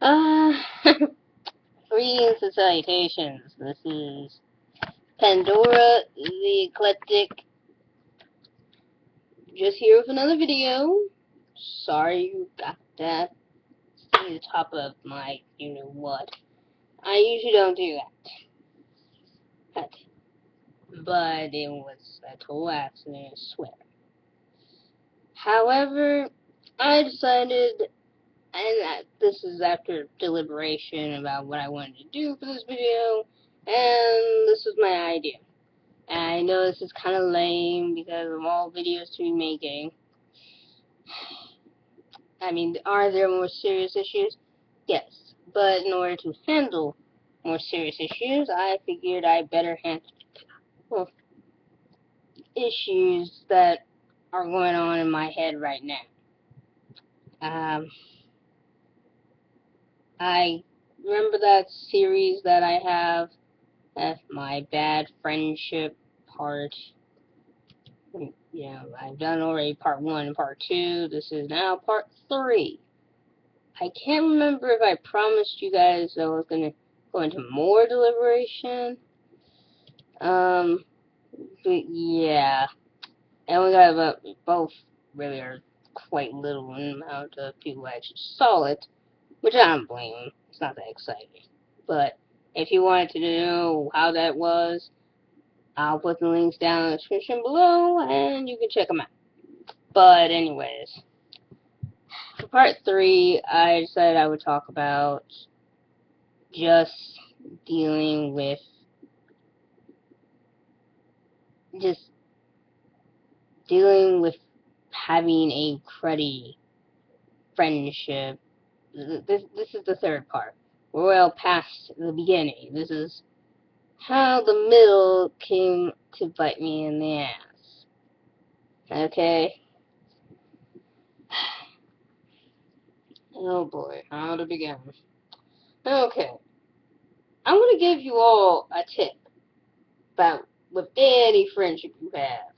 Uh, Greetings and salutations. This is Pandora the Eclectic, just here with another video. Sorry you got that. See the top of my you-know-what. I usually don't do that. But it was a total accident, I swear. However, I decided, and this is after deliberation about what I wanted to do for this video, and this was my idea. I know this is kind of lame because of all videos to be making. I mean, are there more serious issues? Yes. But in order to handle more serious issues, I figured I better handle issues that are going on in my head right now. Um, I remember that series that I have, my bad friendship part. I've done already part 1 and part 2. This is now part 3. I can't remember if I promised you guys I was going to go into more deliberation. But yeah. And we got about, both really are quite little amount of people actually saw it, which I don't blame them. It's not that exciting. But if you wanted to know how that was, I'll put the links down in the description below, and you can check them out. But anyways, for part 3, I decided I would talk about just dealing with just dealing with having a cruddy friendship. This is the third part. We're well past the beginning. This is how the middle came to bite me in the ass. Okay? Oh boy, how to begin. Okay. I'm gonna give you all a tip about with any friendship you have.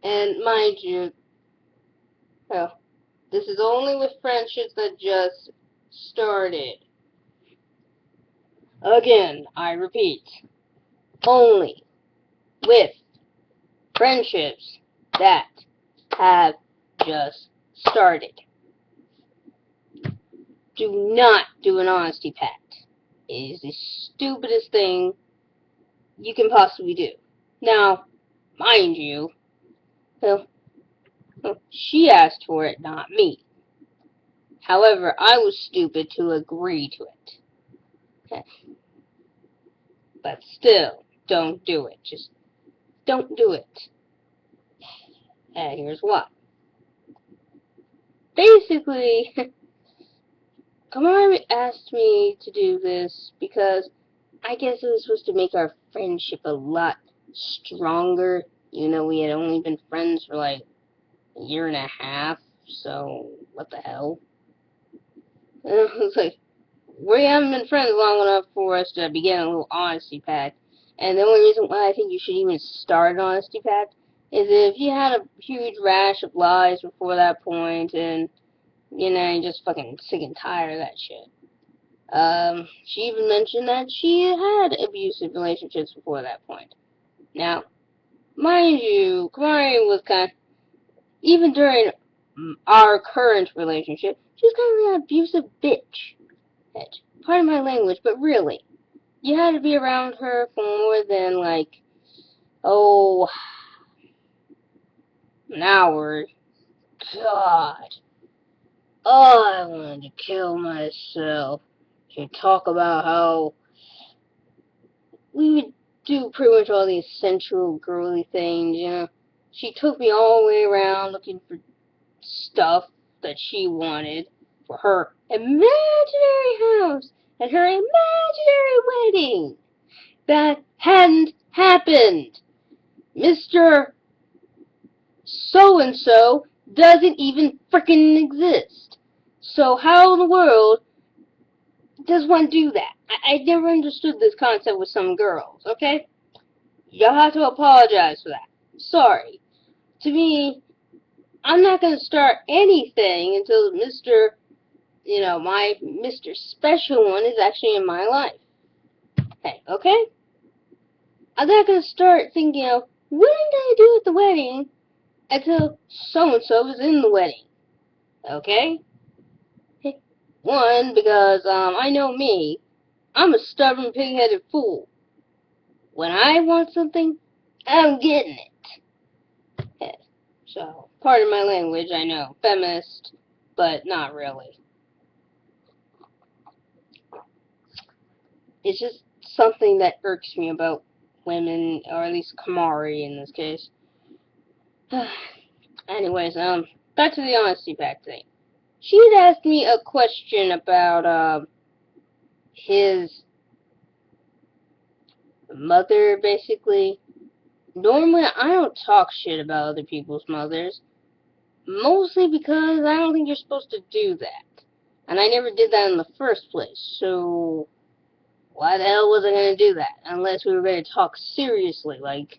And mind you, well, this is only with friendships that just started. Again, I repeat, only with friendships that have just started. Do not do an honesty pact. It is the stupidest thing you can possibly do. Now, mind you, well, she asked for it, not me. However, I was stupid to agree to it. But still, don't do it. Just don't do it. And here's why. Basically, Kamari asked me to do this because I guess it was supposed to make our friendship a lot stronger. We had only been friends for like a year and a half, so what the hell? And I was like, we haven't been friends long enough for us to begin a little honesty pact. And the only reason why I think you should even start an honesty pact is if you had a huge rash of lies before that point, and you're just fucking sick and tired of that shit. She even mentioned that she had abusive relationships before that point. Now, mind you, Kamari was even during our current relationship, she was kind of an abusive bitch. Pardon my language, but really, you had to be around her for more than, like, oh, an hour. God. Oh, I wanted to kill myself. She'd talk about how we would do pretty much all these sensual, girly things. She took me all the way around looking for stuff that she wanted for her imaginary house and her imaginary wedding that hadn't happened. Mr. So-and-so doesn't even frickin' exist. So how in the world does one do that? I never understood this concept with some girls, okay? Y'all have to apologize for that. Sorry. To me, I'm not going to start anything until Mr. my Mr. Special One is actually in my life. Hey, okay? I'm not gonna start thinking of what I'm gonna do at the wedding until so-and-so is in the wedding. Okay? One, because, I know me. I'm a stubborn, pig-headed fool. When I want something, I'm getting it. Yeah. So, pardon my language, I know. Feminist, but not really. It's just something that irks me about women, or at least Kamari in this case. Anyways, back to the honesty pact thing. She had asked me a question about, his mother, basically. Normally, I don't talk shit about other people's mothers. Mostly because I don't think you're supposed to do that. And I never did that in the first place, so why the hell was I going to do that? Unless we were going to talk seriously, like,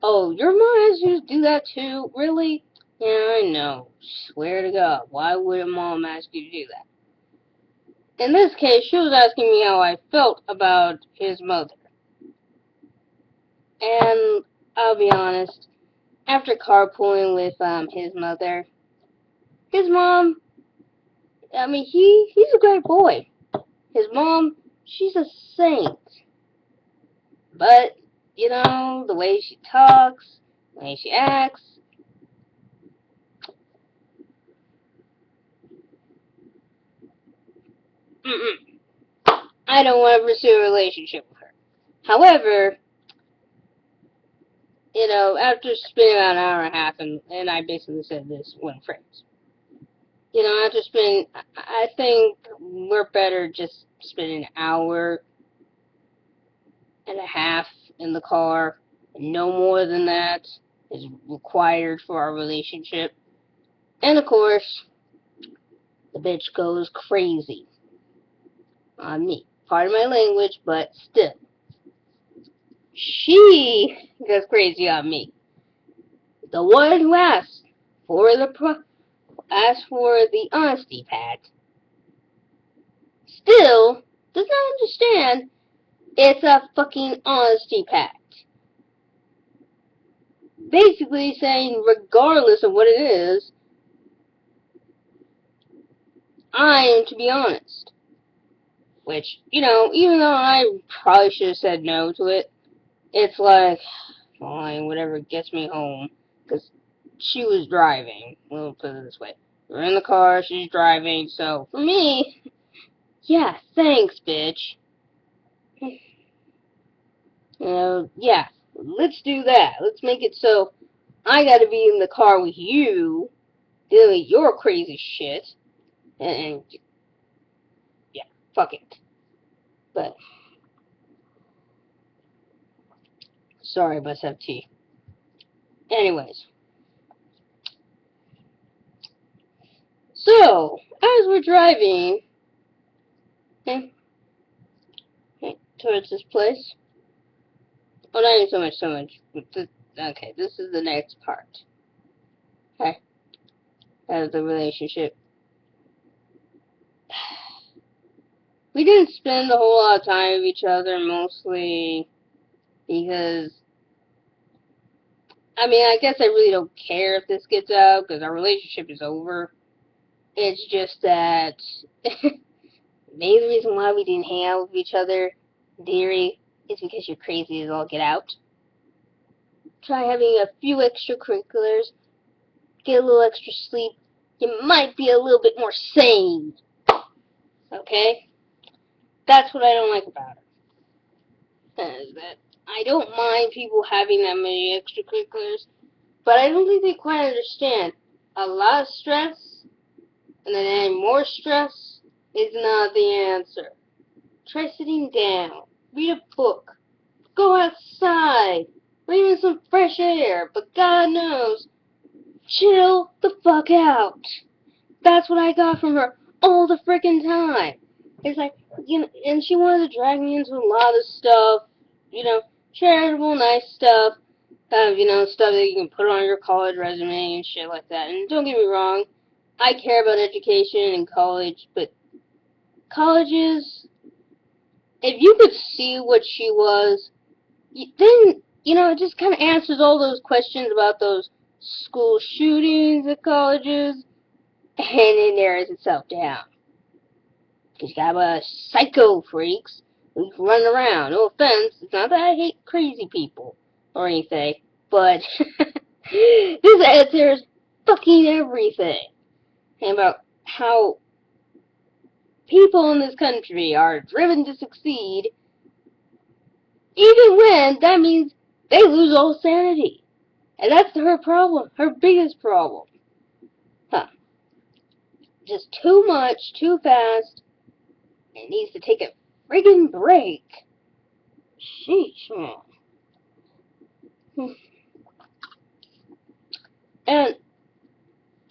oh, your mom asked you to do that too? Really? Yeah, I know. Swear to God, why would a mom ask you to do that? In this case, she was asking me how I felt about his mother. And I'll be honest, after carpooling with his mother, his mom, I mean, he's a great boy. His mom, she's a saint. But, the way she talks, the way she acts, I don't want to pursue a relationship with her. However, after spending about an hour and a half, and I basically said this when friends. After spending, I think we're better just spending an hour and a half in the car. No more than that is required for our relationship. And of course, the bitch goes crazy on me. Pardon my language, but still. She goes crazy on me. The one who asked for the honesty pact still does not understand it's a fucking honesty pact. Basically saying, regardless of what it is, I am to be honest. Which, even though I probably should have said no to it, it's like, fine, whatever gets me home. Because she was driving. We'll put it this way. We're in the car, she's driving, so for me, yeah, thanks, bitch. Yeah, let's do that. Let's make it so I gotta be in the car with you, doing your crazy shit, and yeah, fuck it. But, sorry, must have tea. Anyways, so, as we're driving, okay, towards this place, oh, not even so much, okay, this is the next part, okay, of the relationship. We didn't spend a whole lot of time with each other, mostly because, I guess I really don't care if this gets out, because our relationship is over. It's just that, maybe the reason why we didn't hang out with each other, dearie, is because you're crazy as all get out. Try having a few extracurriculars, get a little extra sleep, you might be a little bit more sane. Okay? That's what I don't like about her. That I don't mind people having that many extracurriculars, but I don't think they quite understand. A lot of stress, and then adding more stress, is not the answer. Try sitting down, read a book, go outside, or even some fresh air, but God knows, chill the fuck out. That's what I got from her all the freaking time. It's like, and she wanted to drag me into a lot of stuff, charitable, nice stuff, stuff that you can put on your college resume and shit like that. And don't get me wrong, I care about education and college, but colleges, if you could see what she was, then, it just kind of answers all those questions about those school shootings at colleges, and it narrows itself down. Because you got psycho freaks who run around. No offense, it's not that I hate crazy people or anything, but this answers fucking everything. And about how people in this country are driven to succeed, even when that means they lose all sanity. And that's her problem, her biggest problem. Huh. Just too much, too fast. It needs to take a friggin' break. Sheesh, man. And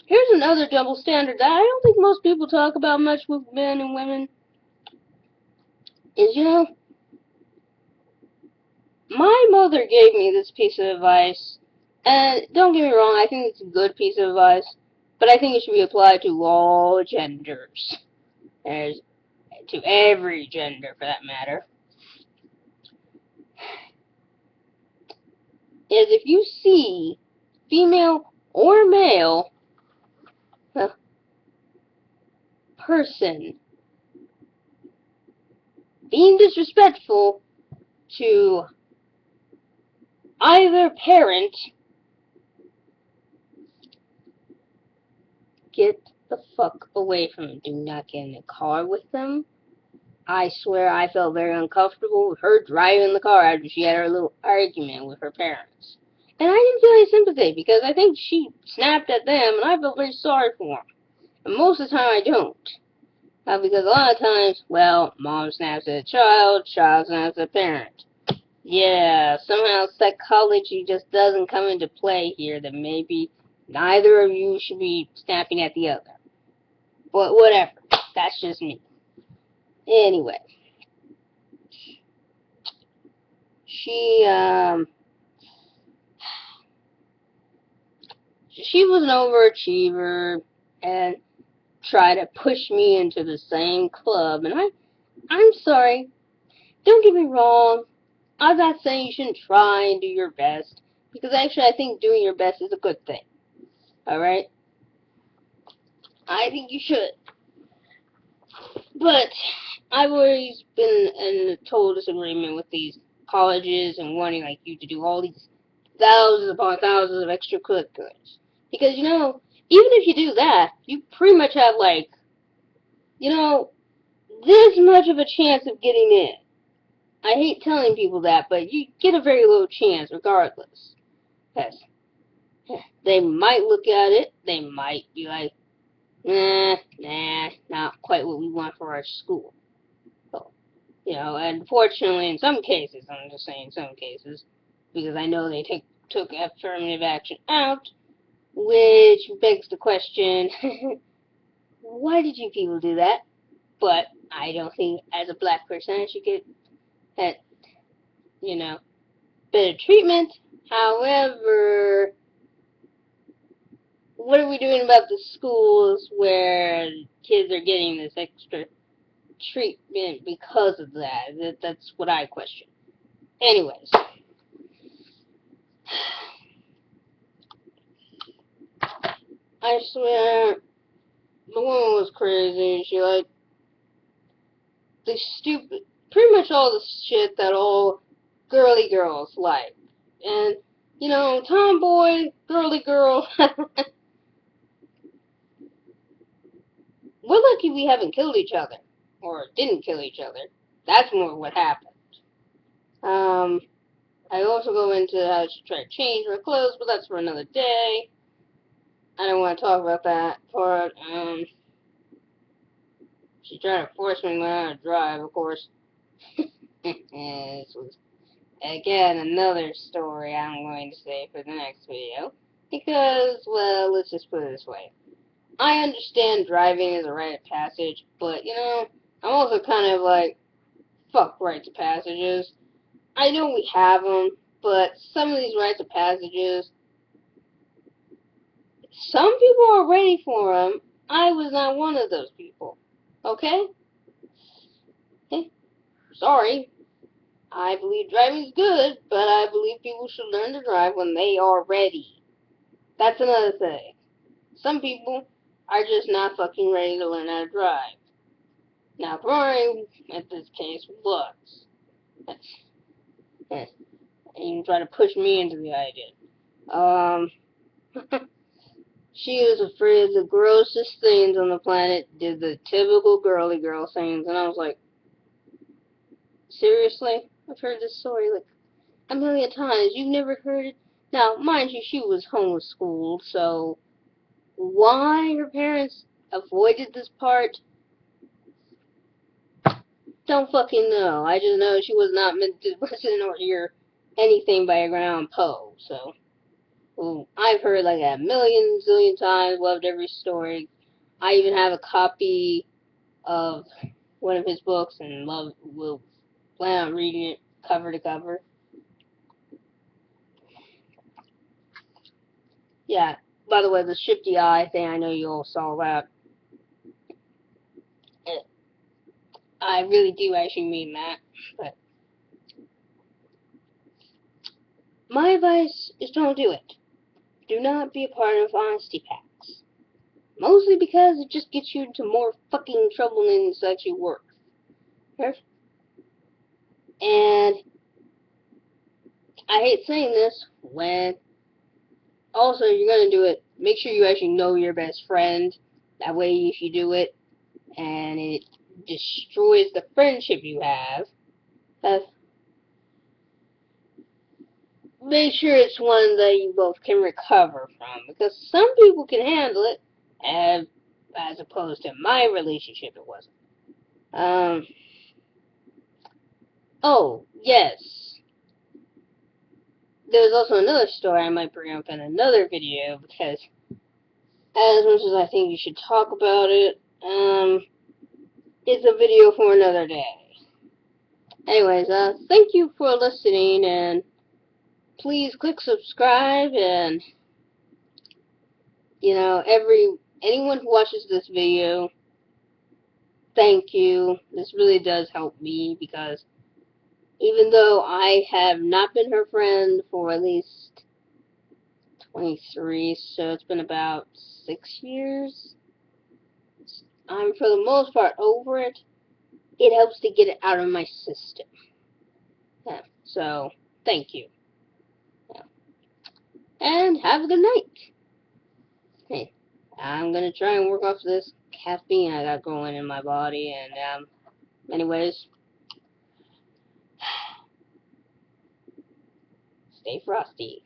here's another double standard that I don't think most people talk about much with men and women. Is, my mother gave me this piece of advice, and don't get me wrong, I think it's a good piece of advice, but I think it should be applied to all genders. There's to every gender, for that matter. Is if you see female or male person being disrespectful to either parent, get the fuck away from them. Do not get in a car with them. I swear I felt very uncomfortable with her driving the car after she had her little argument with her parents. And I didn't feel any sympathy because I think she snapped at them and I felt very sorry for them. And most of the time I don't. Because a lot of times, well, mom snaps at a child snaps at a parent. Yeah, somehow psychology just doesn't come into play here that maybe neither of you should be snapping at the other. But whatever, that's just me. Anyway, she was an overachiever and tried to push me into the same club, and I'm sorry. Don't get me wrong. I'm not saying you shouldn't try and do your best, because actually I think doing your best is a good thing. Alright? I think you should. But I've always been in a total disagreement with these colleges and wanting like you to do all these thousands upon thousands of extracurriculars. Because, even if you do that, you pretty much have like, this much of a chance of getting in. I hate telling people that, but you get a very low chance regardless. Yes. They might look at it, they might be like, nah, not quite what we want for our school. So, unfortunately in some cases, I'm just saying some cases, because I know they took affirmative action out, which begs the question, why did you people do that? But I don't think as a black person I should get that, better treatment. However, what are we doing about the schools where kids are getting this extra treatment because of that? That's what I question. Anyways, I swear, the woman was crazy. She the stupid, pretty much all the shit that all girly girls like. And, tomboy, girly girl. We're lucky we haven't killed each other. Or didn't kill each other. That's more what happened. I also go into how she tried to change her clothes, but that's for another day. I don't want to talk about that part. She tried to force me to learn how to drive, of course. This was, again, another story I'm going to say for the next video. Because, well, let's just put it this way. I understand driving is a rite of passage, but, I'm also kind of like, fuck rites of passages. I know we have them, but some of these rites of passages, some people are ready for them, I was not one of those people. Okay? Hey, sorry. I believe driving's good, but I believe people should learn to drive when they are ready. That's another thing. Some people are just not fucking ready to learn how to drive. Now, Rory, in this case, was. And you try to push me into the idea. She was afraid of the grossest things on the planet, did the typical girly girl things, and I was like, seriously? I've heard this story like a million times. You've never heard it? Now, mind you, she was homeschooled, so why her parents avoided this part, don't fucking know. I just know she was not meant to listen or hear anything by Edgar Allan Poe, so. Well, I've heard like a million zillion times, loved every story. I even have a copy of one of his books and will plan on reading it cover to cover. Yeah, by the way, the shifty eye thing, I know you all saw that. I really do actually mean that. But my advice is don't do it. Do not be a part of honesty pacts. Mostly because it just gets you into more fucking trouble than it's actually worth. And I hate saying this when also you're gonna do it, make sure you actually know your best friend. That way if you do it and it destroys the friendship you have, make sure it's one that you both can recover from. Because some people can handle it, as opposed to my relationship it wasn't. Oh, yes. There's also another story I might bring up in another video, because as much as I think you should talk about it, it's a video for another day. Anyways, thank you for listening, and please click subscribe, and, anyone who watches this video, thank you. This really does help me, because even though I have not been her friend for at least 23, so it's been about 6 years, I'm for the most part over it. It helps to get it out of my system. Yeah, so, thank you. Yeah. And have a good night. Hey, I'm gonna try and work off this caffeine I got going in my body, and, anyways, stay frosty.